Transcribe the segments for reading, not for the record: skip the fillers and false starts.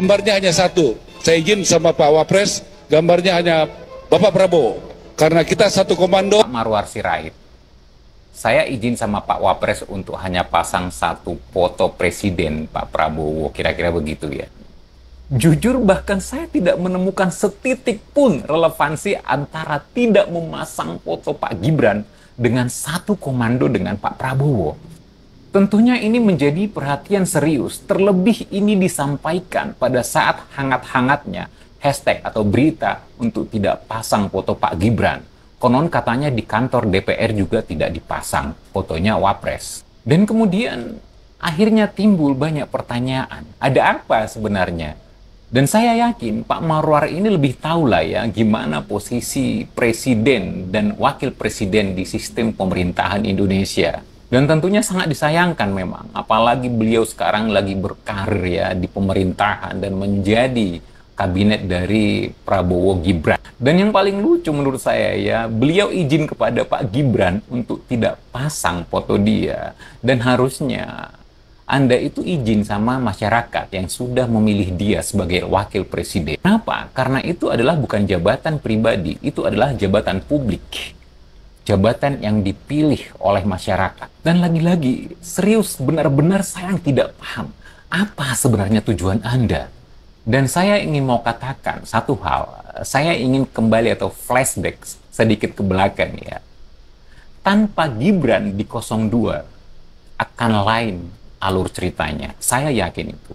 Gambarnya hanya satu. Saya izin sama Pak Wapres, gambarnya hanya Bapak Prabowo. Karena kita satu komando. Pak Marwar Sirait, saya izin sama Pak Wapres untuk hanya pasang satu foto Presiden Pak Prabowo, kira-kira begitu ya. Jujur bahkan saya tidak menemukan setitik pun relevansi antara tidak memasang foto Pak Gibran dengan satu komando dengan Pak Prabowo. Tentunya ini menjadi perhatian serius, terlebih ini disampaikan pada saat hangat-hangatnya hashtag atau berita untuk tidak pasang foto Pak Gibran. Konon katanya di kantor DPR juga tidak dipasang fotonya Wapres. Dan kemudian akhirnya timbul banyak pertanyaan, ada apa sebenarnya? Dan saya yakin Pak Marwar ini lebih tahu lah ya gimana posisi presiden dan wakil presiden di sistem pemerintahan Indonesia. Dan tentunya sangat disayangkan memang, apalagi beliau sekarang lagi berkarir ya di pemerintahan dan menjadi kabinet dari Prabowo Gibran. Dan yang paling lucu menurut saya ya, beliau izin kepada Pak Gibran untuk tidak pasang foto dia. Dan harusnya Anda itu izin sama masyarakat yang sudah memilih dia sebagai wakil presiden. Kenapa? Karena itu adalah bukan jabatan pribadi, itu adalah jabatan publik. Jabatan yang dipilih oleh masyarakat. Dan lagi-lagi, serius benar-benar saya tidak paham apa sebenarnya tujuan Anda. Dan saya ingin mau katakan satu hal, saya ingin kembali atau flashback sedikit ke belakang ya. Tanpa Gibran di 02 akan lain alur ceritanya. Saya yakin itu.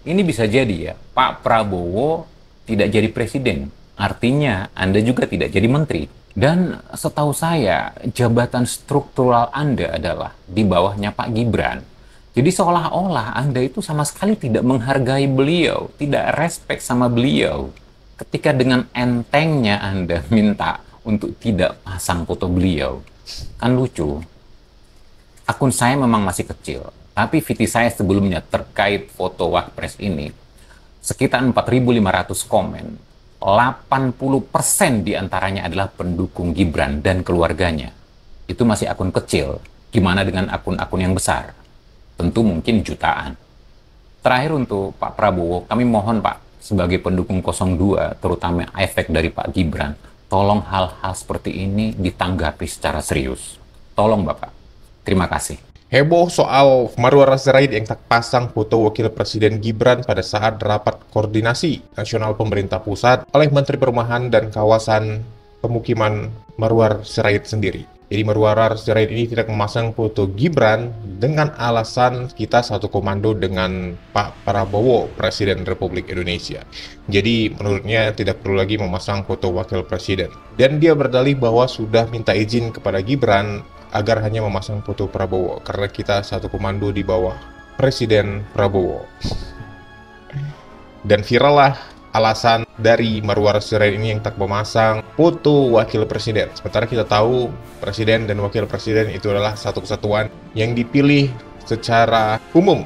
Ini bisa jadi ya, Pak Prabowo tidak jadi presiden. Artinya Anda juga tidak jadi menteri. Dan setahu saya, jabatan struktural Anda adalah di bawahnya Pak Gibran. Jadi seolah-olah Anda itu sama sekali tidak menghargai beliau, tidak respect sama beliau. Ketika dengan entengnya Anda minta untuk tidak pasang foto beliau. Kan lucu. Akun saya memang masih kecil, tapi VT saya sebelumnya terkait foto Wapres ini, sekitar 4.500 komen. 80% diantaranya adalah pendukung Gibran dan keluarganya. Itu masih akun kecil. Gimana dengan akun-akun yang besar? Tentu mungkin jutaan. Terakhir untuk Pak Prabowo, kami mohon Pak, sebagai pendukung 02, terutama efek dari Pak Gibran, tolong hal-hal seperti ini ditanggapi secara serius. Tolong Bapak. Terima kasih. Heboh soal Marwar Sirait yang tak pasang foto Wakil Presiden Gibran pada saat rapat koordinasi nasional pemerintah pusat oleh Menteri Perumahan dan Kawasan Pemukiman Marwar Sirait sendiri. Jadi Marwar Sirait ini tidak memasang foto Gibran dengan alasan kita satu komando dengan Pak Prabowo, Presiden Republik Indonesia. Jadi menurutnya tidak perlu lagi memasang foto Wakil Presiden. Dan dia berdalih bahwa sudah minta izin kepada Gibran agar hanya memasang foto Prabowo, karena kita satu komando di bawah Presiden Prabowo. Dan viral lah alasan dari Marwar Sirait ini yang tak memasang foto Wakil Presiden. Sementara kita tahu Presiden dan Wakil Presiden itu adalah satu kesatuan yang dipilih secara umum.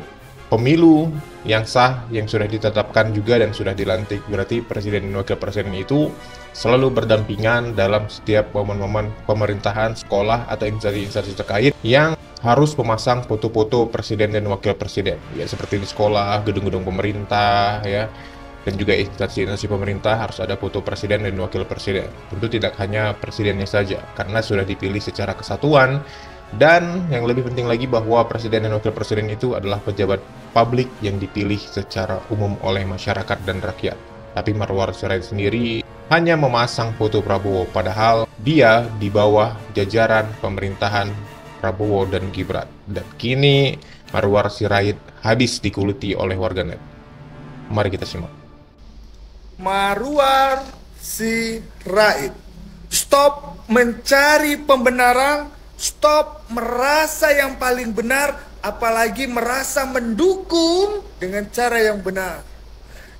Pemilu yang sah, yang sudah ditetapkan juga dan sudah dilantik. Berarti Presiden dan Wakil Presiden itu selalu berdampingan dalam setiap momen-momen pemerintahan, sekolah, atau instansi-instansi terkait yang harus memasang foto-foto Presiden dan Wakil Presiden. Ya, seperti di sekolah, gedung-gedung pemerintah, ya, dan juga instansi-instansi pemerintah harus ada foto Presiden dan Wakil Presiden. Tentu tidak hanya Presidennya saja, karena sudah dipilih secara kesatuan. Dan yang lebih penting lagi bahwa Presiden dan Wakil Presiden itu adalah pejabat publik yang dipilih secara umum oleh masyarakat dan rakyat. Tapi Marwar Sirait sendiri hanya memasang foto Prabowo, padahal dia di bawah jajaran pemerintahan Prabowo dan Gibran. Dan kini Marwar Sirait habis dikuliti oleh warganet. Mari kita simak. Marwar Sirait, stop mencari pembenaran, stop merasa yang paling benar, apalagi merasa mendukung dengan cara yang benar.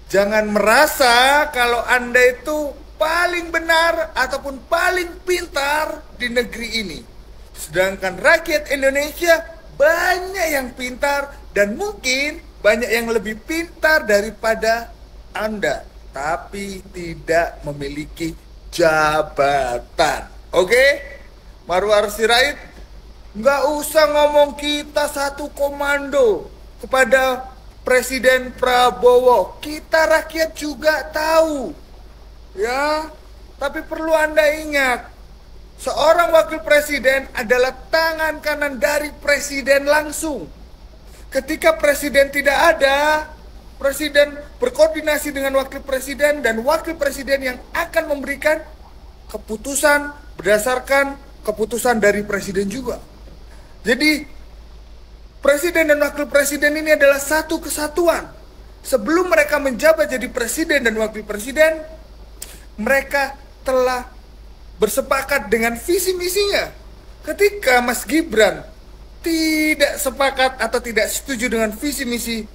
Jangan merasa kalau Anda itu paling benar ataupun paling pintar di negeri ini. Sedangkan rakyat Indonesia banyak yang pintar dan mungkin banyak yang lebih pintar daripada Anda, tapi tidak memiliki jabatan. Oke? Marwar Sirait, nggak usah ngomong kita satu komando kepada Presiden Prabowo. Kita rakyat juga tahu. Ya, tapi perlu Anda ingat, seorang wakil presiden adalah tangan kanan dari presiden langsung. Ketika presiden tidak ada, presiden berkoordinasi dengan wakil presiden dan wakil presiden yang akan memberikan keputusan berdasarkan keputusan dari presiden juga. Jadi presiden dan wakil presiden ini adalah satu kesatuan. Sebelum mereka menjabat jadi presiden dan wakil presiden, mereka telah bersepakat dengan visi misinya. Ketika Mas Gibran tidak sepakat atau tidak setuju dengan visi misi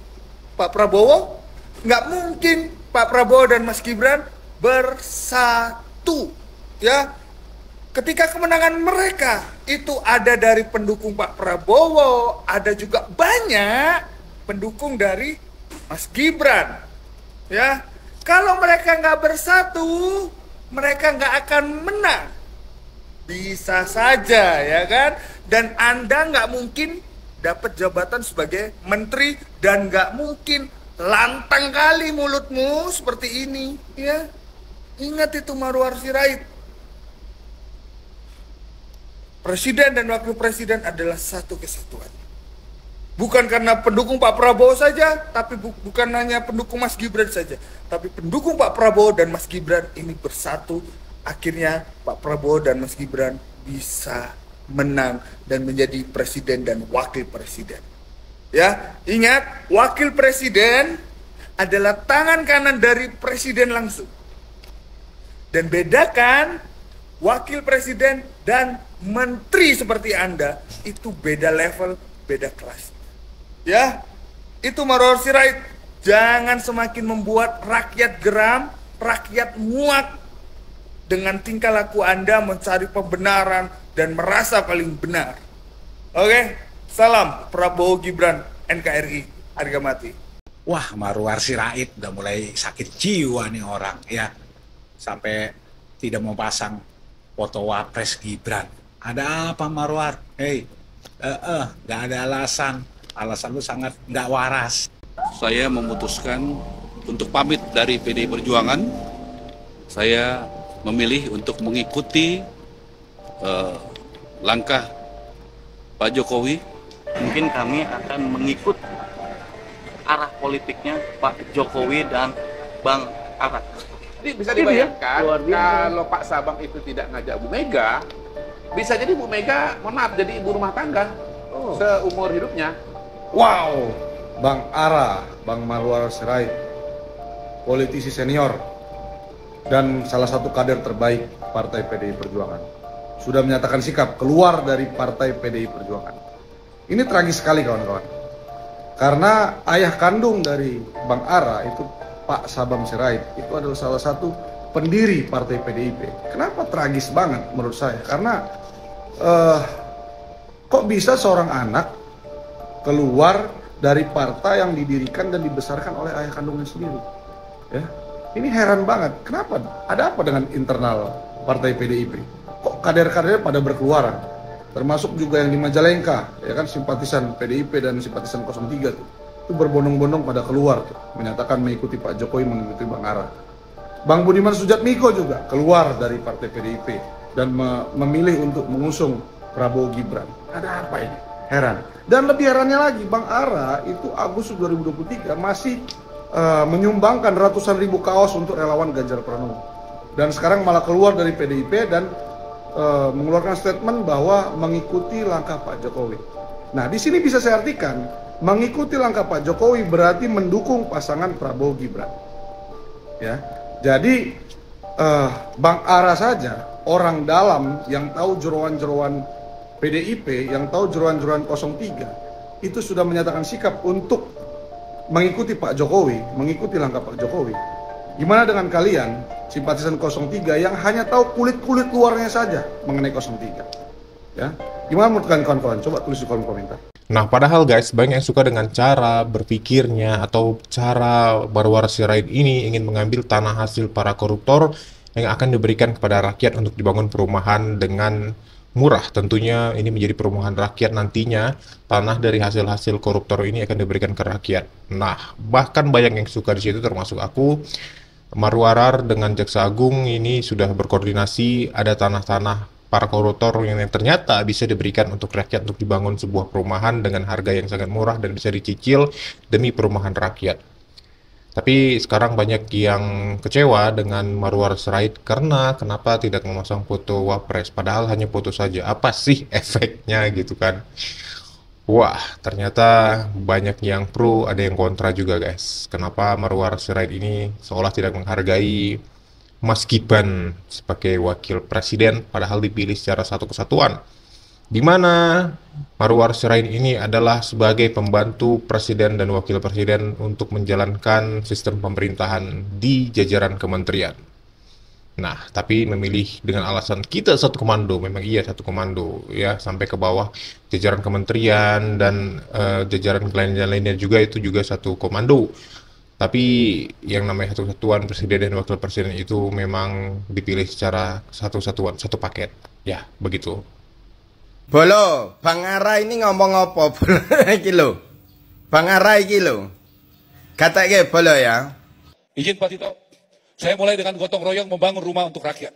Pak Prabowo, nggak mungkin Pak Prabowo dan Mas Gibran bersatu, ya. Ketika kemenangan mereka itu ada dari pendukung Pak Prabowo, ada juga banyak pendukung dari Mas Gibran, ya. Kalau mereka nggak bersatu, mereka nggak akan menang. Bisa saja, ya kan? Dan Anda nggak mungkin dapat jabatan sebagai menteri dan nggak mungkin lantang kali mulutmu seperti ini, ya. Ingat itu Marwar Sirait. Presiden dan wakil presiden adalah satu kesatuan. Bukan karena pendukung Pak Prabowo saja, tapi bukan hanya pendukung Mas Gibran saja, tapi pendukung Pak Prabowo dan Mas Gibran ini bersatu. Akhirnya Pak Prabowo dan Mas Gibran bisa menang dan menjadi presiden dan wakil presiden. Ya, ingat, wakil presiden adalah tangan kanan dari presiden langsung. Dan bedakan wakil presiden dan menteri seperti Anda itu beda level, beda kelas. Ya, itu Marwar Sirait. Jangan semakin membuat rakyat geram, rakyat muak dengan tingkah laku Anda mencari pembenaran dan merasa paling benar. Oke, salam Prabowo Gibran NKRI harga mati. Wah, Marwar Sirait udah mulai sakit jiwa nih orang ya, sampai tidak mau pasang foto Wapres Gibran. Ada apa Marwar? Hei, nggak ada alasan lu sangat nggak waras. Saya memutuskan untuk pamit dari PDI Perjuangan. Saya memilih untuk mengikuti langkah Pak Jokowi. Mungkin kami akan mengikut arah politiknya Pak Jokowi dan Bang Ara. Jadi bisa dibayangkan kalau Pak Sabang itu tidak ngajak Bu Mega, bisa jadi Bu Mega, mohon maaf, jadi ibu rumah tangga seumur hidupnya. Wow, Bang Ara, Bang Marwar Sirait, politisi senior dan salah satu kader terbaik Partai PDI Perjuangan, sudah menyatakan sikap keluar dari Partai PDI Perjuangan. Ini tragis sekali kawan-kawan, karena ayah kandung dari Bang Ara itu Pak Sabang Sirait itu adalah salah satu pendiri Partai PDIP. Kenapa tragis banget menurut saya? Karena kok bisa seorang anak keluar dari partai yang didirikan dan dibesarkan oleh ayah kandungnya sendiri? Ya, ini heran banget. Kenapa? Ada apa dengan internal Partai PDIP? Kok kader-kadernya pada berkeluaran? Termasuk juga yang di Majalengka, ya kan, simpatisan PDIP dan simpatisan 03 tuh. Itu berbondong-bondong pada keluar tuh, menyatakan mengikuti Pak Jokowi, mengikuti Bang Ara. Bang Budiman Sujatmiko juga keluar dari Partai PDIP dan memilih untuk mengusung Prabowo Gibran. Ada apa ini? Heran. Dan lebih herannya lagi, Bang Ara itu Agustus 2023 masih menyumbangkan ratusan ribu kaos untuk relawan Ganjar Pranowo. Dan sekarang malah keluar dari PDIP dan mengeluarkan statement bahwa mengikuti langkah Pak Jokowi. Nah, di sini bisa saya artikan, mengikuti langkah Pak Jokowi berarti mendukung pasangan Prabowo Gibran. Ya, jadi Bang Ara saja, orang dalam yang tahu jeroan-jeroan PDIP, yang tahu jeroan-jeroan 03, itu sudah menyatakan sikap untuk mengikuti Pak Jokowi, mengikuti langkah Pak Jokowi. Gimana dengan kalian, simpatisan 03 yang hanya tahu kulit-kulit luarnya saja mengenai 03? Ya, gimana menurut kalian kawan-kawan? Coba tulis di kolom komentar. Nah, padahal guys, banyak yang suka dengan cara berpikirnya atau cara Marwar Sirait ini ingin mengambil tanah hasil para koruptor yang akan diberikan kepada rakyat untuk dibangun perumahan dengan murah. Tentunya ini menjadi perumahan rakyat, nantinya tanah dari hasil-hasil koruptor ini akan diberikan ke rakyat. Nah, bahkan banyak yang suka di situ, termasuk aku. Marwarar dengan Jaksa Agung ini sudah berkoordinasi, ada tanah-tanah para koruptor yang ternyata bisa diberikan untuk rakyat untuk dibangun sebuah perumahan dengan harga yang sangat murah dan bisa dicicil demi perumahan rakyat. Tapi sekarang banyak yang kecewa dengan Marwar Sirait karena kenapa tidak memasang foto Wapres, padahal hanya foto saja. Apa sih efeknya gitu kan? Wah, ternyata banyak yang pro, ada yang kontra juga guys. Kenapa Marwar Sirait ini seolah tidak menghargai Mas Gibran sebagai wakil presiden, padahal dipilih secara satu kesatuan. Di mana Marwar Sirait ini adalah sebagai pembantu presiden dan wakil presiden untuk menjalankan sistem pemerintahan di jajaran kementerian. Nah, tapi memilih dengan alasan kita satu komando, memang iya satu komando ya, sampai ke bawah jajaran kementerian dan jajaran lainnya juga itu juga satu komando. Tapi yang namanya satu kesatuan presiden dan wakil presiden itu memang dipilih secara satu satuan, satu paket. Ya, begitu. Bolo, Bang Ara ini ngomong apa? Bolo iki lho. Bang Ara iki lho. Katake bolo ya. Izin Pak Tito, saya mulai dengan gotong royong membangun rumah untuk rakyat.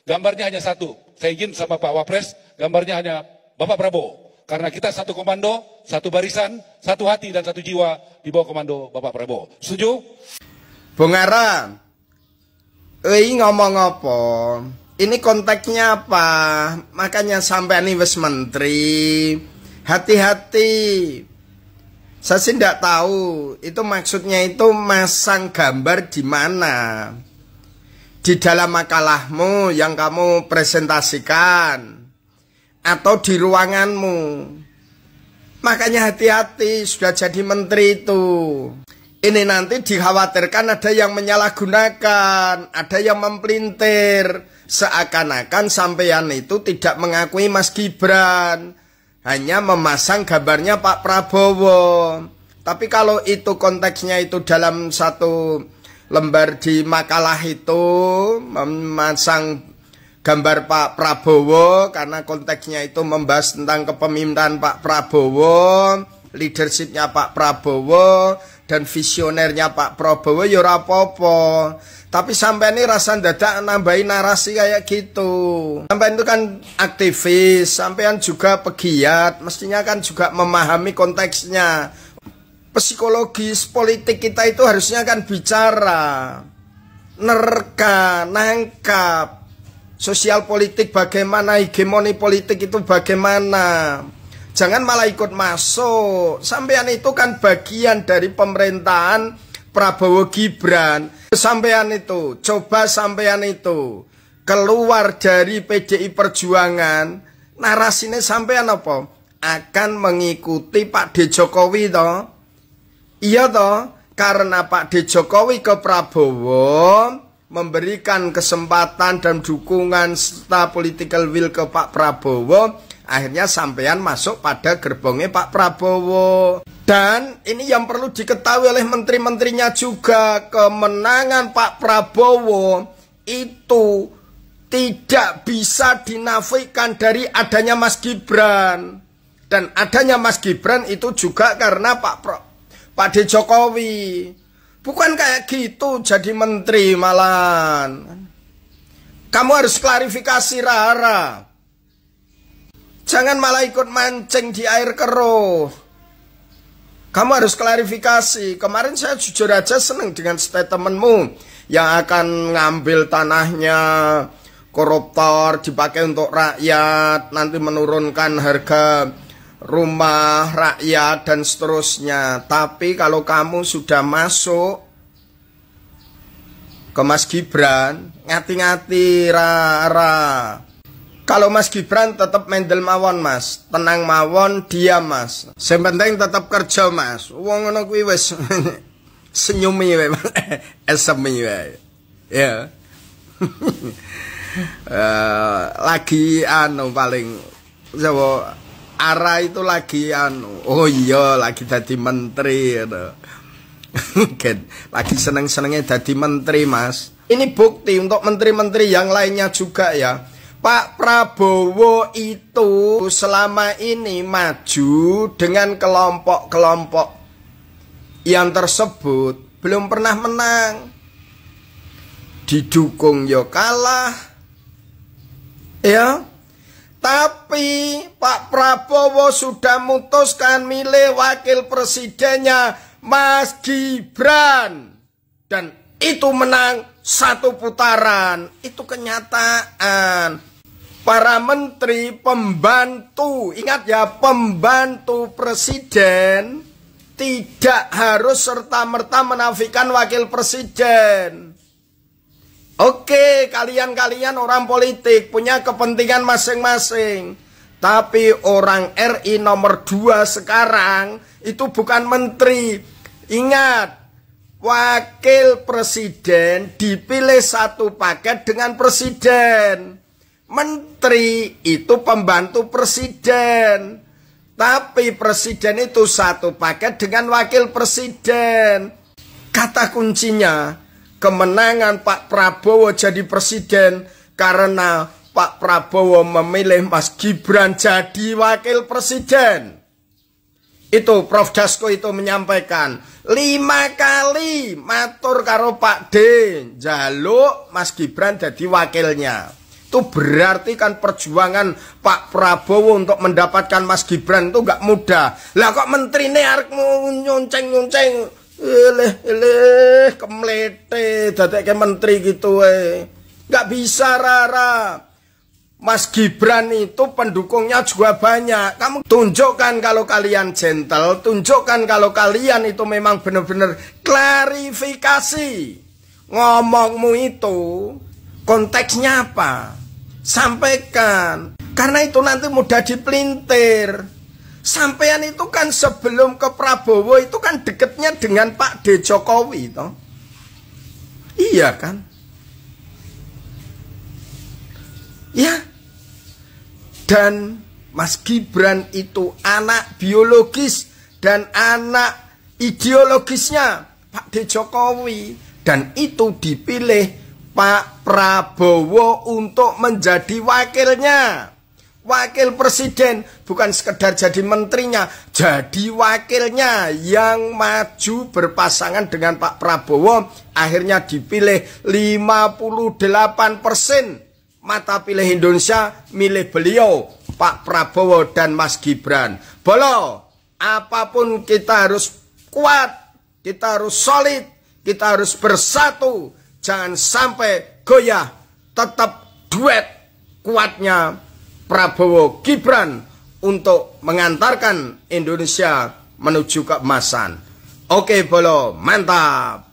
Gambarnya hanya satu. Saya izin sama Pak Wapres, gambarnya hanya Bapak Prabowo. Karena kita satu komando, satu barisan, satu hati dan satu jiwa di bawah komando Bapak Prabowo. Setuju? Bung Ara, ini ngomong apa? Ini konteksnya apa? Makanya sampai ini wis menteri. Hati-hati. Saya sih tidak tahu. Itu maksudnya itu masang gambar di mana? Di dalam makalahmu yang kamu presentasikan, atau di ruanganmu. Makanya hati-hati, sudah jadi menteri itu. Ini nanti dikhawatirkan ada yang menyalahgunakan, ada yang mempelintir. Seakan-akan sampean itu tidak mengakui Mas Gibran, hanya memasang gambarnya Pak Prabowo. Tapi kalau itu konteksnya itu dalam satu lembar di makalah itu, memasang gambar Pak Prabowo, karena konteksnya itu membahas tentang kepemimpinan Pak Prabowo, leadershipnya Pak Prabowo, dan visionernya Pak Prabowo, ya ora apa-apa. Tapi sampai ini rasa dadak nambahin narasi kayak gitu. Sampai itu kan aktivis, sampean juga pegiat, mestinya kan juga memahami konteksnya. Psikologis politik kita itu harusnya kan bicara, nerka, nangkap. Sosial politik bagaimana, hegemoni politik itu bagaimana. Jangan malah ikut masuk. Sampean itu kan bagian dari pemerintahan Prabowo Gibran. Sampean itu, coba sampean itu keluar dari PDI Perjuangan, narasinya sampean apa? Akan mengikuti Pak D. Jokowi toh. Iya toh, karena Pak D. Jokowi ke Prabowo memberikan kesempatan dan dukungan serta political will ke Pak Prabowo, akhirnya sampean masuk pada gerbongnya Pak Prabowo. Dan ini yang perlu diketahui oleh menteri-menterinya juga, kemenangan Pak Prabowo itu tidak bisa dinafikan dari adanya Mas Gibran. Dan adanya Mas Gibran itu juga karena Pak D. Jokowi. Bukan kayak gitu jadi menteri malahan. Kamu harus klarifikasi Rara. Jangan malah ikut mancing di air keruh. Kamu harus klarifikasi. Kemarin saya jujur aja seneng dengan statementmu yang akan ngambil tanahnya koruptor dipakai untuk rakyat, nanti menurunkan harga rumah rakyat dan seterusnya. Tapi kalau kamu sudah masuk ke Mas Gibran, ngati-ngati Rara. Kalau Mas Gibran tetap mendel mawon Mas, tenang mawon, diam Mas. Yang penting tetap kerja Mas. Wong ngono kuwi wis senyumi wae, esemi wae. Ya. Lagi paling Jawa Ara itu lagi oh iya lagi jadi menteri gitu. Lagi seneng-senengnya jadi menteri Mas. Ini bukti untuk menteri-menteri yang lainnya juga ya, Pak Prabowo itu selama ini maju dengan kelompok-kelompok yang tersebut belum pernah menang. Didukung ya kalah. Ya. Tapi Pak Prabowo sudah memutuskan milih wakil presidennya Mas Gibran. Dan itu menang 1 putaran. Itu kenyataan. Para menteri pembantu, ingat ya, pembantu presiden tidak harus serta-merta menafikan wakil presiden. Oke, kalian-kalian orang politik punya kepentingan masing-masing. Tapi orang RI nomor 2 sekarang itu bukan menteri. Ingat, wakil presiden dipilih satu paket dengan presiden. Menteri itu pembantu presiden. Tapi presiden itu satu paket dengan wakil presiden. Kata kuncinya, kemenangan Pak Prabowo jadi presiden karena Pak Prabowo memilih Mas Gibran jadi wakil presiden. Itu Prof Dasko itu menyampaikan 5 kali matur karo Pak D, jaluk Mas Gibran jadi wakilnya. Itu berarti kan perjuangan Pak Prabowo untuk mendapatkan Mas Gibran itu gak mudah. Lah kok menteri ini harus nyonceng-nyonceng, kemlete, dadek menteri gitu gak bisa, Rara. Mas Gibran itu pendukungnya juga banyak. Kamu tunjukkan kalau kalian gentle, tunjukkan kalau kalian itu memang benar-benar klarifikasi. Ngomongmu itu konteksnya apa? Sampaikan. Karena itu nanti mudah dipelintir. Sampean itu kan sebelum ke Prabowo itu kan deketnya dengan Pak D. Jokowi toh. Iya kan? Ya. Dan Mas Gibran itu anak biologis dan anak ideologisnya Pak D. Jokowi. Dan itu dipilih Pak Prabowo untuk menjadi wakilnya. Wakil presiden bukan sekedar jadi menterinya, jadi wakilnya yang maju berpasangan dengan Pak Prabowo. Akhirnya dipilih 58% mata pilih Indonesia milih beliau, Pak Prabowo dan Mas Gibran. Bolo, apapun kita harus kuat, kita harus solid, kita harus bersatu. Jangan sampai goyah, tetap duet kuatnya Prabowo Gibran untuk mengantarkan Indonesia menuju keemasan. Oke, Bolo, mantap.